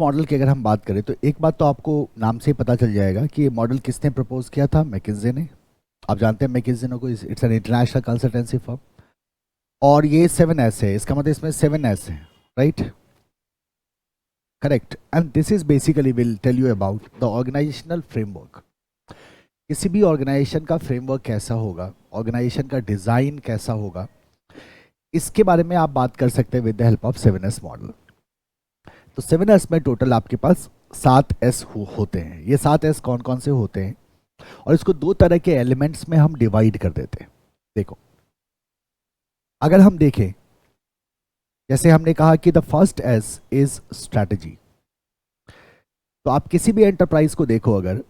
Model की अगर हम बात करें तो एक बात तो आपको नाम से ही पता चल जाएगा कि ये मॉडल किसने प्रपोज किया था, मैकिन्से ने। आप जानते हैं मैकिन्से को, it's an international consultancy firm. और ये 7S है, इसका मतलब इसमें 7S है, right? Correct. And this is basically will tell you about the organizational framework. किसी भी ऑर्गेनाइजेशन का फ्रेमवर्क कैसा होगा, ऑर्गेनाइजेशन का डिज़ाइन कैसा होगा, इसके बारे में आप बात कर सकते हैं with the help of 7S model. तो 7S में टोटल आपके पास 7S होते हैं। ये 7S कौन कौन से होते हैं, और इसको दो तरह के एलिमेंट्स में हम डिवाइड कर देते हैं। देखो, अगर हम देखें, जैसे हमने कहा कि the first S is strategy. तो आप किसी भी एंटरप्राइज को देखो अगर,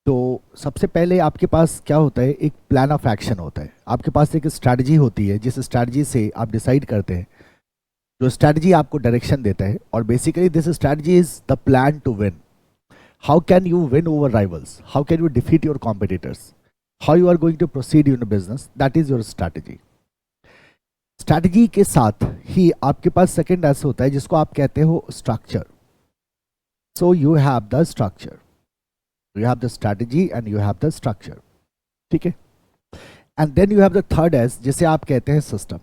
तो सबसे पहले आपके पास क्या होता है, एक प्लान ऑफ एक्शन होता है। आपके पास एक स्ट्रैटेजी होती है, जिस स्ट्रैटेजी से आप डिसाइड करते हैं, जो स्ट्रैटेजी आपको डायरेक्शन देता है। और basically this strategy is the plan to win. How can you win over rivals, how can you defeat your competitors, how you are going to proceed in business, that is your strategy. Strategy के साथ ही आपके पास second ऐसा होता है जिसको आप कहते हो structure. So you have the structure, you have the strategy and you have the structure, ठीक है। And then you have the third S, जिसे आप कहते हैं system.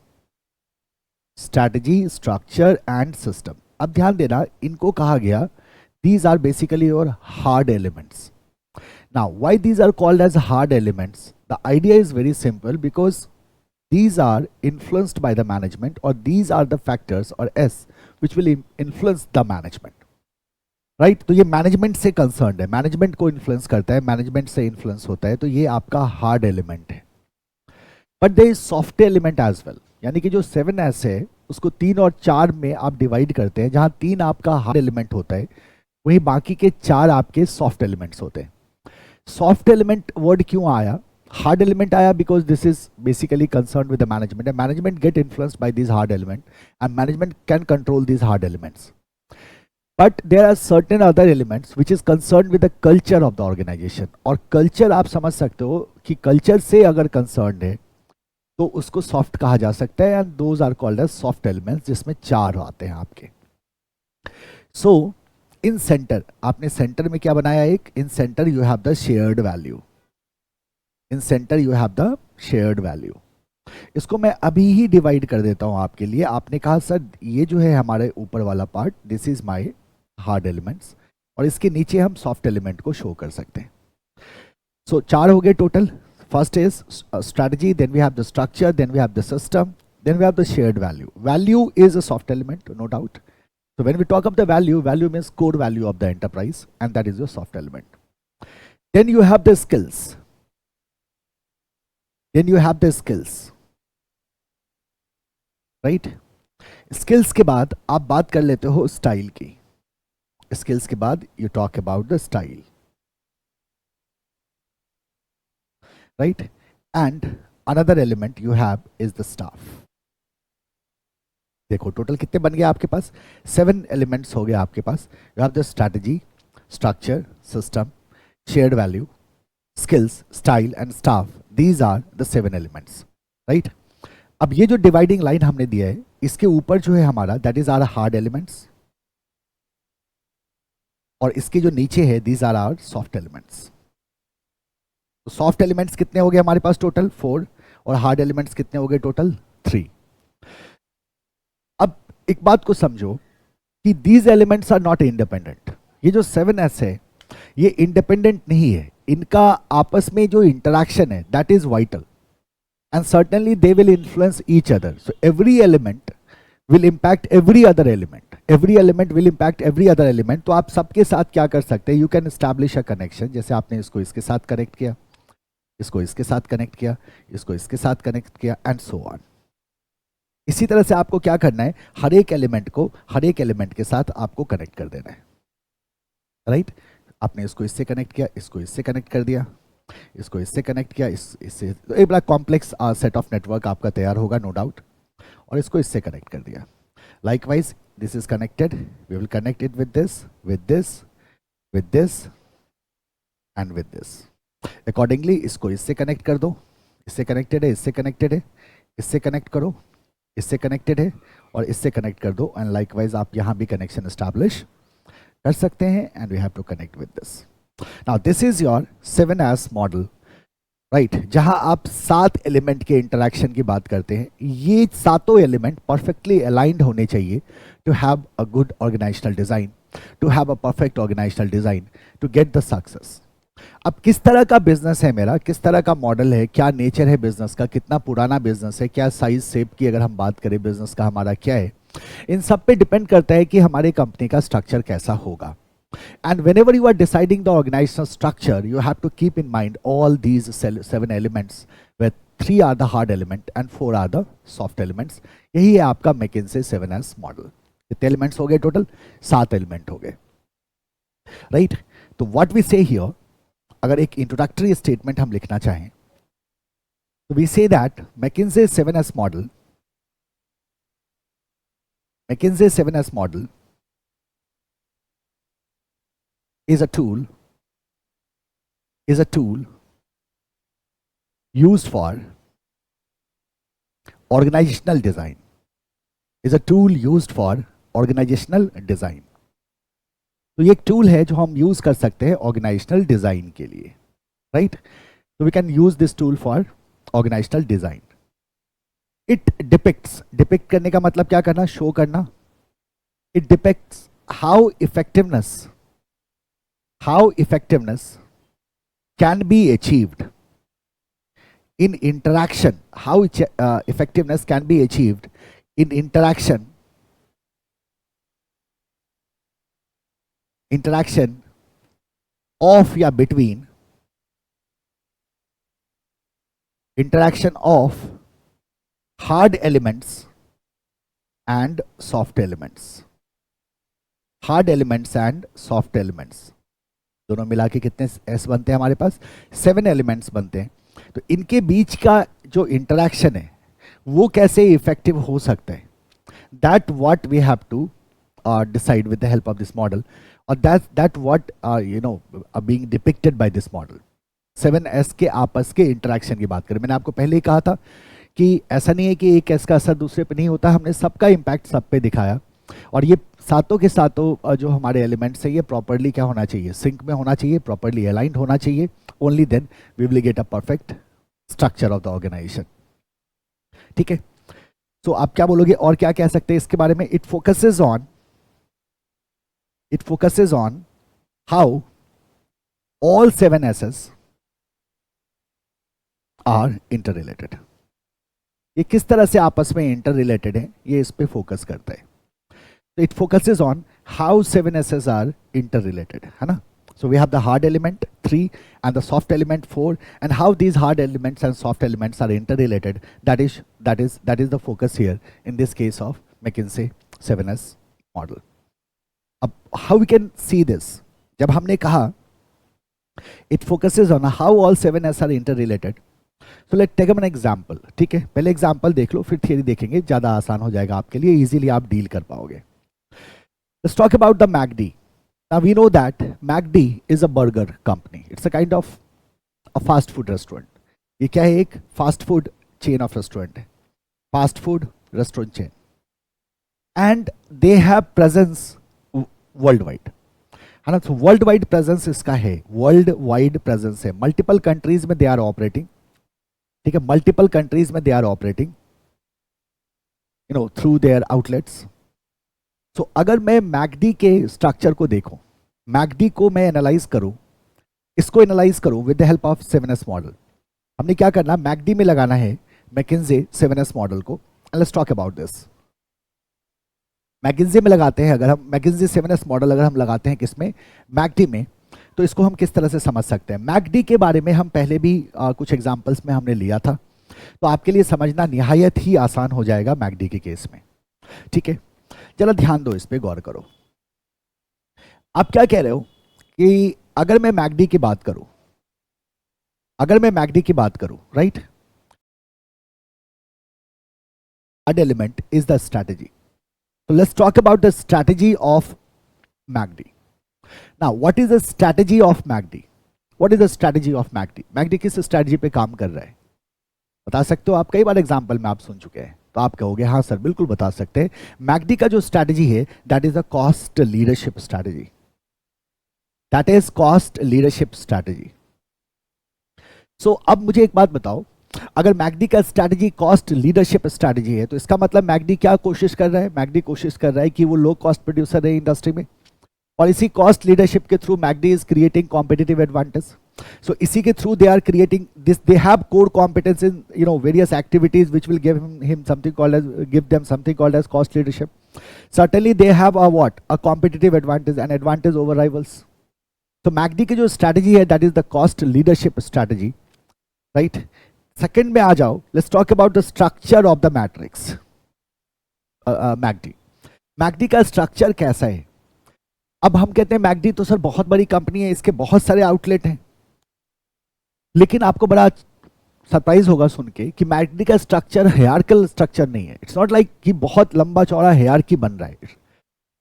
Strategy, structure and system. अब ध्यान देना, इनको कहा गया these are basically your hard elements. Now why these are called as hard elements? The idea is very simple, because these are influenced by the management, or these are the factors or S which will influence the management, right? तो ये management से concern है, management को influence करता है, management से influence होता है, तो ये आपका हार्ड एलिमेंट है। But there is soft element as well, यानी कि जो 7S है उसको 3 और 4 में आप डिवाइड करते हैं, जहां 3 आपका हार्ड एलिमेंट होता है, वही बाकी के 4 आपके सॉफ्ट एलिमेंट्स होते हैं। सॉफ्ट एलिमेंट वर्ड क्यों आया, हार्ड एलिमेंट आया, because this is basically concern with the management, and management get influenced by this hard element, and management can control this hard elements. But there are certain other elements which is concern with the culture of the organization. और culture आप समझ सकते हो कि culture से अगर concern है तो उसको सॉफ्ट कहा जा सकता है, and those are called as soft elements, जिसमें 4 आते हैं आपके। सो इन सेंटर, आपने सेंटर में क्या बनाया, एक in centre you have the shared value. In centre you have the shared value. इसको मैं अभी ही डिवाइड कर देता हूं आपके लिए। आपने कहा सर ये जो है हमारे ऊपर वाला part, this is my hard elements, और इसके नीचे हम सॉफ्ट एलिमेंट को शो कर सकते हैं। सो 4 हो गए total. First is strategy, then we have the structure, then we have the system, then we have the shared value. Value is a soft element, no doubt. So when we talk of the value, value means core value of the enterprise, and that is your soft element. Then you have the skills. Then you have the skills, right? Skills के बाद आप बात कर लेते हो style की। Skills के बाद you talk about the style, right? And another element you have is the staff. देखो टोटल कितने बन गए आपके पास, 7 एलिमेंट्स हो गए आपके पास। You have the strategy, structure, system, shared value, skills, style and staff. These are the 7 elements, right? अब ये जो डिवाइडिंग लाइन हमने दिया है, इसके ऊपर जो है हमारा, that is our hard elements, और इसके जो नीचे है, these are our soft elements. तो सॉफ्ट एलिमेंट्स कितने हो गए हमारे पास टोटल 4, और हार्ड एलिमेंट्स कितने हो गए टोटल 3। एक बात को समझो कि these elements are not independent. ये जो 7S है ये इंडिपेंडेंट नहीं है, इनका आपस में जो इंटरैक्शन है that is vital, and certainly they will influence each other. So every element will impact every other element, every element will impact every other element. तो आप सबके साथ क्या कर सकते हैं, you can establish a connection. जैसे आपने इसको इसके साथ कनेक्ट किया, इसको इसके साथ कनेक्ट किया, इसको इसके साथ कनेक्ट किया, एंड सो ऑन। इसी तरह से आपको क्या करना है, हर एक एलिमेंट को हर एक एलिमेंट के साथ आपको कनेक्ट कर देना है, राइट? आपने इसको इससे कनेक्ट किया, इसको इससे कनेक्ट कर दिया, इसको इससे कनेक्ट किया, इससे, तो एक बड़ा कॉम्प्लेक्स सेट ऑफ नेटवर्क आपका तैयार होगा, नो डाउट। और इसको इससे कनेक्ट कर दिया। Likewise this is connected, we will connect it with this, with this, with this and with this. Accordingly इसको इससे कनेक्ट कर दो, इससे कनेक्टेड है, इससे कनेक्टेड है, इससे कनेक्ट करो, इससे कनेक्टेड है, और इससे कनेक्ट कर दो, एंड लाइकवाइज आप यहां भी कनेक्शन एस्टैब्लिश कर सकते हैं and we have to connect with this. Now this is your 7S model, right, जहां आप 7 एलिमेंट के इंटरेक्शन की बात करते हैं. ये सातों एलिमेंट परफेक्टली अलाइंड होने चाहिए to have a good organizational design, to have a perfect organizational design, to get the success. अब किस तरह का बिजनेस है मेरा, किस तरह का मॉडल है, क्या नेचर है बिजनेस का, कितना पुराना बिजनेस है, क्या साइज शेप की अगर हम बात करें बिजनेस का हमारा क्या है, इन सब पे डिपेंड करता है कि हमारे कंपनी का स्ट्रक्चर कैसा होगा. And whenever you are deciding the organizational structure, you have to keep in mind all these 7 elements, where 3 are the hard element and 4 are the soft elements. यही है आपका McKinsey 7S मॉडल. कितने elements हो गए total? 7 element हो गए, right. तो what we से हियर, अगर एक इंट्रोडक्टरी स्टेटमेंट हम लिखना चाहें तो we say that McKinsey 7S model, McKinsey 7S model is a tool used for organizational design, is a tool used for organizational design. तो ये एक टूल है जो हम यूज कर सकते हैं ऑर्गेनाइजेशनल डिजाइन के लिए, राइट. तो we can use this tool for organizational design. It depicts, depict करने का मतलब क्या करना, शो करना. इट डिपिक्ट्स हाउ effectiveness can be achieved in interaction, how effectiveness can be achieved in interaction of या between interaction of hard elements and soft elements, hard elements and soft elements. दोनों मिला के कितने एस बनते हैं हमारे पास? 7 एलिमेंट्स बनते हैं. तो इनके बीच का जो इंटरेक्शन है वो कैसे इफेक्टिव हो सकता है, that what we have to decide with the help of this model, और that what being depicted by this model. 7S के आपस के इंटरेक्शन की बात करें, मैंने आपको पहले ही कहा था कि ऐसा नहीं है कि एक एस का असर दूसरे पे नहीं होता, हमने सबका इम्पैक्ट सब पे दिखाया. और ये सातों के सातों जो हमारे एलिमेंट्स हैं ये प्रॉपरली क्या होना चाहिए, सिंक में होना चाहिए, प्रॉपरली अलाइंड होना चाहिए. Only then we will get a perfect structure of the organization. ठीक है. सो आप क्या बोलोगे और क्या कह सकते हैं इसके बारे में? It focuses on how all 7 S's are interrelated. ये किस तरह से आपस में इंटर रिलेटेड है, ये इस पे फोकस करता है. It focuses on how 7 S's are interrelated, है ना. So we have the hard element 3 and the soft element 4, and how these hard elements and soft elements are interrelated. That is the focus here in this case of McKinsey 7S model. अब how we can see this? जब हमने कहा it focuses on how all 7 S's are interrelated. So let's take an example. ठीक है, पहले example देख लो फिर theory देखेंगे, ज़्यादा आसान हो जाएगा आपके लिए, इजीली आप डील कर पाओगे. Let's talk about the McD. Now we know that McD is a burger company. It's a kind of a fast food restaurant. ये क्या है? एक fast food chain of restaurant है, fast food restaurant chain, and they have presence worldwide, है ना. तो world wide presence इसका है, वर्ल्ड वाइड प्रेजेंस है, मल्टीपल कंट्रीज में दे आर ऑपरेटिंग. ठीक है, मल्टीपल कंट्रीज में they are operating, you know, through their outlets. So अगर मैं मैकडी के स्ट्रक्चर को देखूं, मैकडी को मैं एनालाइज करूं, इसको एनालाइज करूं with the help of 7S model. हमने क्या करना, मैकडी में लगाना है मैकिन्जे 7S मॉडल को. Let's talk about this. McKinsey में लगाते हैं, अगर हम मैकिन्जे 7S मॉडल अगर हम लगाते हैं किसमें, मैकडी में, तो इसको हम किस तरह से समझ सकते हैं. मैकडी के बारे में हम पहले भी कुछ एग्जाम्पल्स में हमने लिया था, तो आपके लिए समझना निहायत ही आसान हो जाएगा मैकडी के केस में. ठीक है, चलो ध्यान दो, इस पे गौर करो. आप क्या कह रहे हो कि अगर मैं मैकडी की बात करूं, right, hard element is the strategy. So let's talk about the strategy of MACD. Now, what is the strategy of MACD? What is the strategy of MACD? MACD किस strategy पे काम कर रहा है, बता सकते हो आप? कई बार एग्जाम्पल में आप सुन चुके हैं, तो आप कहोगे हाँ सर बिल्कुल बता सकते हैं. मैकडी का जो स्ट्रैटेजी है that is a cost leadership strategy. That is cost leadership strategy. So अब मुझे एक बात बताओ, अगर मैकडी का स्ट्रैटेजी कॉस्ट लीडरशिप स्ट्रैटेजी है तो इसका मतलब मैकडी क्या कोशिश कर रहा है? मैकडी कोशिश कर रहा है कि वो लो कॉस्ट प्रोड्यूसर है इंडस्ट्री में, और इसी कॉस्ट लीडरशिप के through McD is creating competitive advantage. So इसी के through they are creating this, they have core competence in various activities which will give him something called edge, give them something called edge cost leadership. Certainly they have a what, a competitive advantage, an advantage over rivals. तो McD की जो strategy है that is the cost leadership strategy, right. Second में आ जाओ, let's talk about the structure of the matrix McD. McD का structure कैसा है? अब हम कहते हैं मैकडी तो सर बहुत बड़ी कंपनी है, इसके बहुत सारे आउटलेट हैं, लेकिन आपको बड़ा सरप्राइज होगा सुन के कि मैकडी का स्ट्रक्चर हायरार्किकल स्ट्रक्चर नहीं है। इट्स नॉट लाइक कि बहुत लंबा चौड़ा हायरार्की बन रहा है।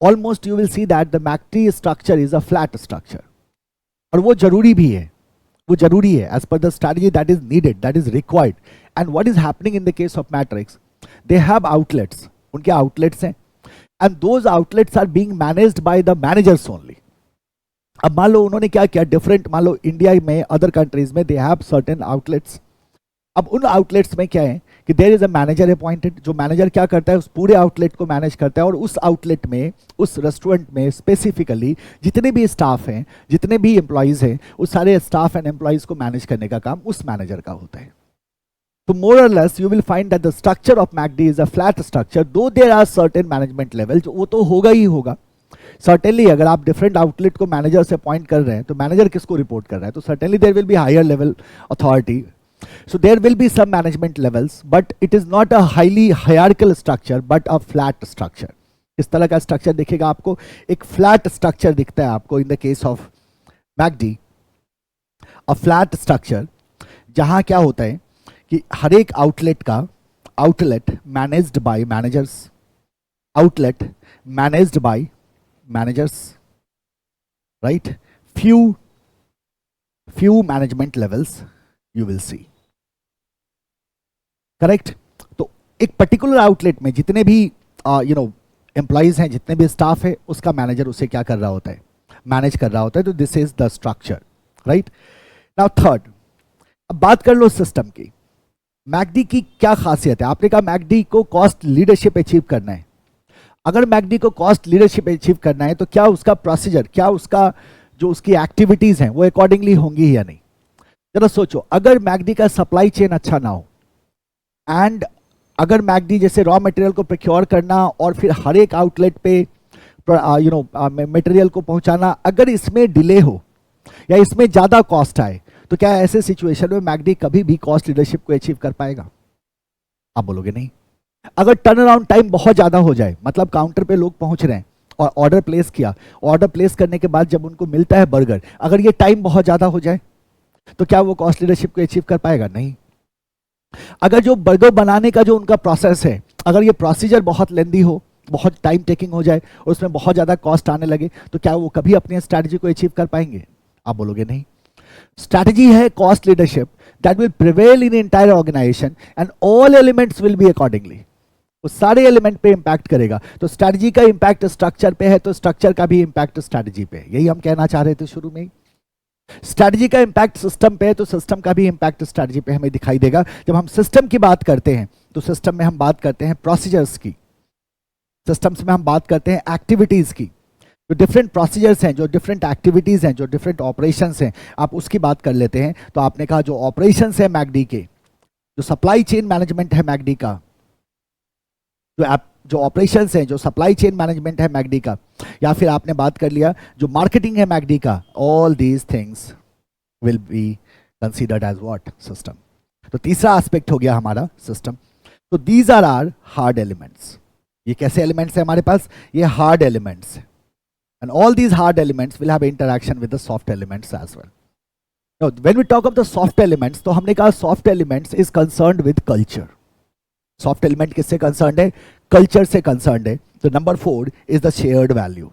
Almost you will see that the McD structure is a flat structure, और वो जरूरी भी है, वो जरूरी है as per the strategy that is needed, that is required. And what is happening in the case of matrix, they have outlets, उनके outlets हैं, and those outlets are being managed by the managers only. अब मान लो उन्होंने क्या किया, different, मान लो India में, other countries में दे हैव सर्टेन आउटलेट्स। अब उन आउटलेट्स में क्या है कि there is a manager appointed, जो मैनेजर क्या करता है उस पूरे आउटलेट को मैनेज करता है, और उस आउटलेट में, उस रेस्टोरेंट में स्पेसिफिकली जितने भी स्टाफ हैं, जितने भी एम्प्लॉयज हैं, उस सारे स्टाफ एंड एम्प्लॉयज को मैनेज करने का काम उस मैनेजर का होता है। So more or less you will find that the structure of MACD is a flat structure, though there are certain management levels, वो तो होगा ही होगा। Certainly अगर आप different outlet को manager से appoint कर रहे हैं तो manager किसको report कर रहा है? तो certainly there will be higher level authority, so there will be some management levels, but it is not a highly hierarchical structure but a flat structure। इस तरह का structure दिखेगा आपको, एक flat structure दिखता है आपको in the case of MACD, a flat structure, जहाँ क्या होता है कि हर एक आउटलेट का, outlet managed by managers, outlet managed by managers, right. Few management levels you will see, correct. तो एक पर्टिकुलर आउटलेट में जितने भी एम्प्लॉइज हैं, जितने भी स्टाफ है, उसका मैनेजर उसे क्या कर रहा होता है, मैनेज कर रहा होता है। तो this is the structure, right. Now third, अब बात कर लो सिस्टम की। मैकडी की क्या खासियत है? आपने कहा मैकडी को कॉस्ट लीडरशिप अचीव करना है। अगर मैकडी को कॉस्ट लीडरशिप अचीव करना है तो क्या उसका प्रोसीजर, क्या उसका जो उसकी एक्टिविटीज हैं वो अकॉर्डिंगली होंगी या नहीं? जरा सोचो, अगर मैकडी का सप्लाई चेन अच्छा ना हो, एंड अगर मैकडी जैसे रॉ मटेरियल को प्रोक्योर करना और फिर हर एक आउटलेट पे मटेरियल को पहुंचाना, अगर इसमें डिले हो या इसमें ज़्यादा कॉस्ट आए, तो क्या ऐसे सिचुएशन में मैकडी कभी भी कॉस्ट लीडरशिप को अचीव कर पाएगा? आप बोलोगे नहीं। अगर टर्न अराउंड टाइम बहुत ज़्यादा हो जाए, मतलब काउंटर पे लोग पहुंच रहे हैं और ऑर्डर प्लेस किया, ऑर्डर प्लेस करने के बाद जब उनको मिलता है बर्गर, अगर ये टाइम बहुत ज़्यादा हो जाए तो क्या वो कॉस्ट लीडरशिप को अचीव कर पाएगा? नहीं। अगर जो बर्गर बनाने का जो उनका प्रोसेस है, अगर ये प्रोसीजर बहुत लेंदी हो, बहुत टाइम टेकिंग हो जाए और उसमें बहुत ज़्यादा कॉस्ट आने लगे, तो क्या वो कभी अपनी स्ट्रैटेजी को अचीव कर पाएंगे? आप बोलोगे नहीं। स्ट्रैटेजी है cost leadership that will prevail in entire organization and all elements will be accordingly, वो सारे एलिमेंट पे इंपैक्ट करेगा। तो स्ट्रैटेजी का इंपैक्ट स्ट्रक्चर पे है, तो स्ट्रक्चर का भी इंपैक्ट स्ट्रैटेजी पे है। यही हम कहना चाह रहे थे शुरू में ही। स्ट्रैटेजी का इंपैक्ट सिस्टम पे है, तो सिस्टम का भी इंपैक्ट स्ट्रैटेजी पे हमें दिखाई देगा। जब हम सिस्टम की बात करते हैं तो सिस्टम में हम बात करते हैं प्रोसीजर्स की, सिस्टम्स में हम बात करते हैं एक्टिविटीज की। जो डिफरेंट प्रोसीजर्स हैं, जो डिफरेंट एक्टिविटीज हैं, जो डिफरेंट ऑपरेशंस हैं, आप उसकी बात कर लेते हैं। तो आपने कहा जो ऑपरेशंस है मैकडी के, जो सप्लाई चेन मैनेजमेंट है मैकडी का, जो ऑपरेशंस हैं, जो सप्लाई चेन मैनेजमेंट है मैकडी का, या फिर आपने बात कर लिया जो मार्केटिंग है मैकडी का, all these things will be considered as what, system. तो तीसरा एस्पेक्ट हो गया हमारा सिस्टम। तो these are our hard elements. ये कैसे एलिमेंट्स है हमारे पास? ये hard elements, and all these hard elements will have interaction with the soft elements as well. Now when we talk of the soft elements, तो हमने कहा soft elements is concerned with culture. Soft element किससे concerned है? Culture से concerned है। तो number 4 is the shared value.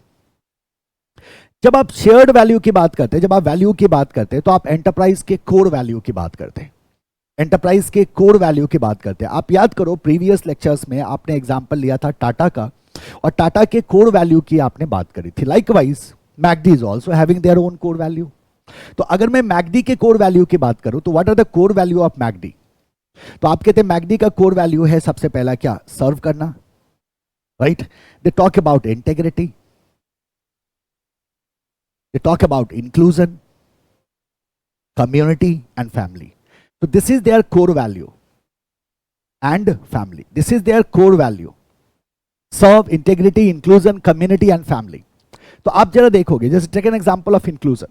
जब आप shared value की बात करते हैं, जब आप value की बात करते हैं, तो आप enterprise के core value की बात करते हैं, enterprise के core value की बात करते हैं। आप याद करो previous lectures में आपने example लिया था टाटा का, और टाटा के कोर वैल्यू की आपने बात करी थी। Likewise McD is also having their own core value. तो अगर मैं मैकडी के कोर वैल्यू की बात करूं तो what are the core value of McD? तो आप कहते हैं मैकडी का कोर वैल्यू है सबसे पहला क्या? सर्व करना, right? They talk about integrity, they talk about inclusion, community and family. तो this is their core value. And family, this is their core value. Serve, integrity, inclusion, community and family. तो आप जरा देखोगे, जैसे take an example of inclusion.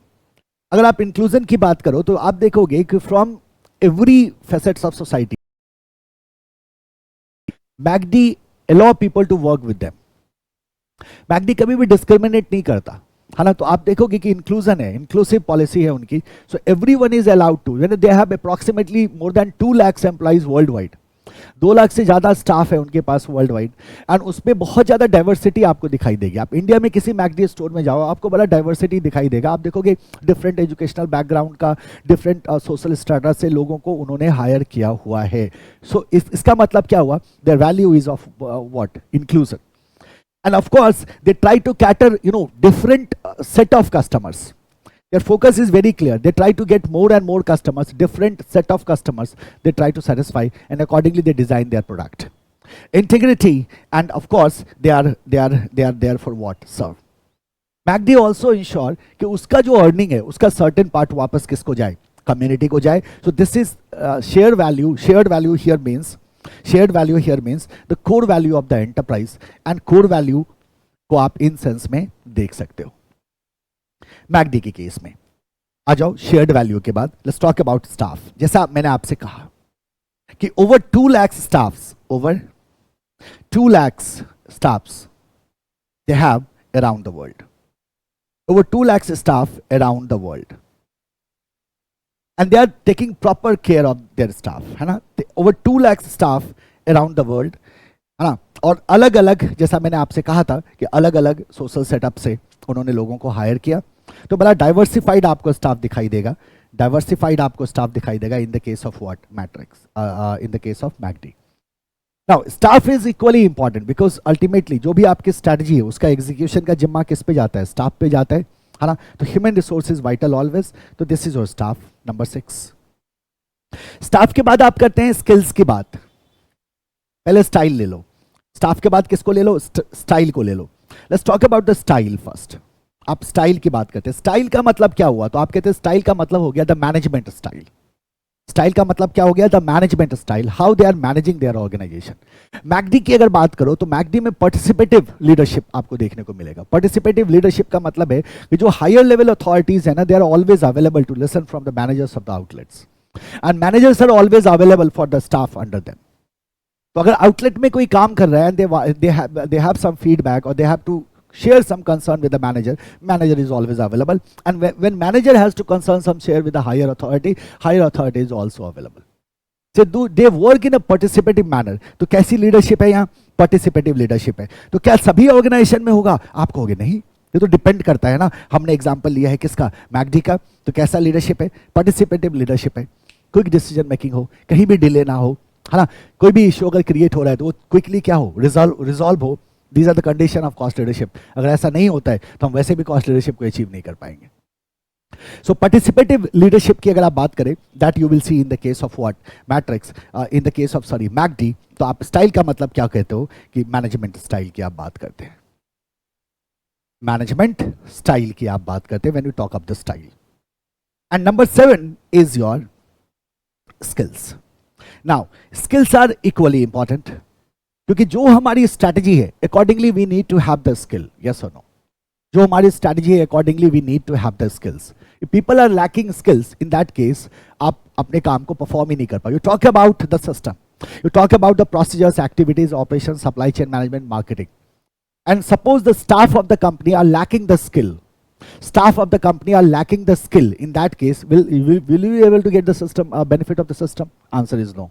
अगर आप inclusion की बात करो तो आप देखोगे कि from every facets of society McD allow people to work with them. McD कभी भी डिस्क्रिमिनेट नहीं करता, है ना? तो आप देखोगे कि इंक्लूजन है, इंक्लूसिव पॉलिसी है उनकी. So everyone is allowed to, they have approximately more than 2 lakh employees worldwide. 2 lakh से ज्यादा स्टाफ है उनके पास वर्ल्ड वाइड. एंड उसमें बहुत ज्यादा डाइवर्सिटी आपको दिखाई देगी. आप इंडिया में किसी मैकडी स्टोर में जाओ, आपको बड़ा डाइवर्सिटी दिखाई देगा. आप देखोगे डिफरेंट एजुकेशनल बैकग्राउंड का, डिफरेंट सोशल स्टेटस से लोगों को उन्होंने हायर किया हुआ है. सो इसका मतलब क्या हुआ? Their value is of what? Inclusion. And of course they try to cater different set of customers. Their focus is very clear. They try to get more and more customers, different set of customers they try to satisfy, and accordingly they design their product. Integrity, and of course they are there for what? Serve. MACD also ensure कि उसका जो earning है उसका certain part वापस किसको जाए? Community को जाए. So this is shared value. Shared value here means the core value of the enterprise, and core value को आप इन सेंस में देख सकते हो. मैकडी के केस में आ जाओ. शेयर्ड वैल्यू के बाद लेट्स टॉक अबाउट स्टाफ. जैसा मैंने आपसे कहा कि over 2 lakh staffs, over 2 lakh staffs they have around the world. Over 2 lakh staff around the world, and they are taking proper care of their staff, है ना? Over 2 lakh staff around the world, है ना? और अलग अलग, जैसा मैंने आपसे कहा था कि अलग अलग सोशल सेटअप से उन्होंने लोगों को हायर किया. तो बड़ा डाइवर्सिफाइड आपको स्टाफ दिखाई देगा. डाइवर्सिफाइड आपको स्टाफ दिखाई देगा इन the case of what? Matrix, in the case of McD. Now staff is equally important because ultimately जो भी आपकी स्ट्रैटेजी है उसका एग्जीक्यूशन का जिम्मा किस पे जाता है? स्टाफ पे जाता है ना? तो human resource is vital always. तो this is your staff. Number 6. Staff के बाद आप करते हैं स्किल्स की बात. पहले स्टाइल ले लो. स्टाफ के बाद किसको ले लो? स्टाइल को ले लो. Let's talk about the style first. आप स्टाइल की बात करते हैं. स्टाइल का मतलब क्या हुआ? तो आप कहते हैं स्टाइल का मतलब हो गया द मैनेजमेंट स्टाइल. स्टाइल का मतलब क्या हो गया? The management style, how they are managing their organization. McD की अगर बात करो तो मैकडी में पार्टिसिपेटिव लीडरशिप आपको देखने को मिलेगा. पार्टिसिपेटिव लीडरशिप का मतलब है कि जो हायर लेवल अथॉरिटीज है ना, they are always available to listen from the managers of the outlets, and managers are always available for the staff under them. तो अगर आउटलेट में कोई काम कर रहा है, they have some feedback or they have to share some concern with the manager is always available, and when manager has to concern some share with the higher authority is also available. So they work in a participative manner. तो कैसी leadership है यहाँ? Participative leadership है. तो क्या सभी organisation में होगा? आप कहोगे नहीं, ये तो डिपेंड करता है ना. हमने एग्जाम्पल लिया है किसका? मैकडी का. तो कैसा लीडरशिप है? पार्टिसिपेटिव लीडरशिप है. क्विक डिसीजन मेकिंग हो, कहीं भी डिले ना हो, है ना? कोई भी इश्यू अगर क्रिएट हो रहा है तो वो क्विकली क्या हो? रिजॉल्व हो. These are the condition of cost leadership. अगर ऐसा नहीं होता है तो हम वैसे भी कॉस्ट लीडरशिप को अचीव नहीं कर पाएंगे. सो पार्टिसिपेटिव लीडरशिप की अगर आप बात करें, that you will see in the case of what? Matrix. In the case of McD. तो आप स्टाइल का मतलब क्या कहते हो? कि मैनेजमेंट स्टाइल की आप बात करते हैं. मैनेजमेंट स्टाइल की आप बात करते हैं when you talk of the style. And number 7 is your skills. Now skills are equally important, क्योंकि जो हमारी स्ट्रैटेजी है accordingly we need to have the skill. Yes और नो? जो हमारी स्ट्रैटेजी है accordingly we need to have the skills. People are lacking skills, in that case आप अपने काम को परफॉर्म ही नहीं कर पाओगे. You talk about the system, you talk about the procedures, activities, operation, supply chain management, marketing, and suppose the staff of the company are lacking the skill. Staff of the company are lacking the skill. In that case, will you be able to get the system benefit of the system? Answer is no.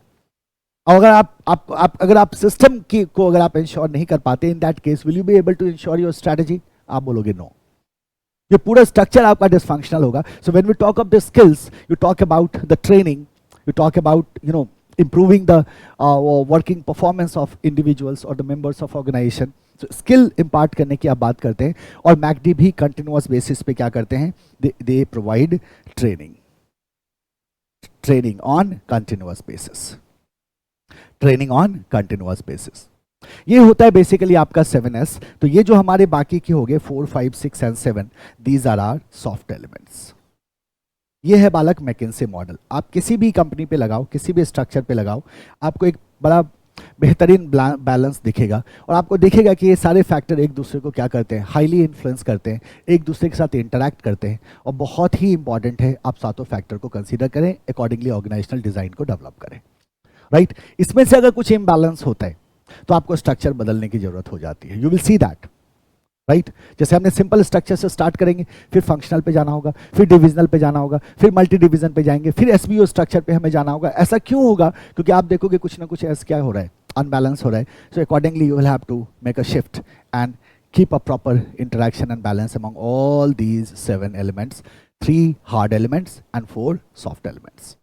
अगर आप system की को अगर आप ensure नहीं कर पाते, in that case, will you be able to ensure your strategy? आप बोलोगे no. ये पूरा स्ट्रक्चर आपका डिसफंक्शनल होगा. So when we talk of the skills, you talk about the training, you talk about improving the working performance of individuals or the members of organization. Skill impart करने की आप बात करते हैं, और मैकडी भी कंटिन्यूअस बेसिस पे क्या करते हैं, they provide training on continuous basis, training on continuous basis. ये होता है बेसिकली आपका 7S। तो ये जो हमारे बाकी के हो गए 4, 5, 6 and 7, these are our soft elements. ये है बालक मैकिन्से मॉडल। आप किसी भी कंपनी पे लगाओ, किसी भी स्ट्रक्चर पे लगाओ, आपको एक बड़ा बेहतरीन बैलेंस दिखेगा, और आपको दिखेगा कि ये सारे फैक्टर एक दूसरे को क्या करते हैं, हाईली इन्फ्लुएंस करते हैं, एक दूसरे के साथ इंटरैक्ट करते हैं, और बहुत ही इंपॉर्टेंट है आप सातों फैक्टर को कंसीडर करें, अकॉर्डिंगली ऑर्गेनाइजेशनल डिजाइन को डेवलप करें, राइट। इसमें से अगर कुछ इम्बैलेंस होता है तो आपको स्ट्रक्चर बदलने की जरूरत हो जाती है, you will see that, right. जैसे हमने सिंपल स्ट्रक्चर से स्टार्ट करेंगे, फिर फंक्शनल पे जाना होगा, फिर डिविजनल पे जाना होगा, फिर मल्टी डिवीजन पे जाएंगे, फिर एसबीओ स्ट्रक्चर पे हमें जाना होगा। ऐसा क्यों होगा? क्योंकि आप देखोगे कुछ ना कुछ ऐसा क्या हो रहा है, अनबैलेंस हो रहा है। So accordingly you will have to make a shift and keep a proper interaction and balance among all these 7 elements, 3 hard elements and 4 soft elements.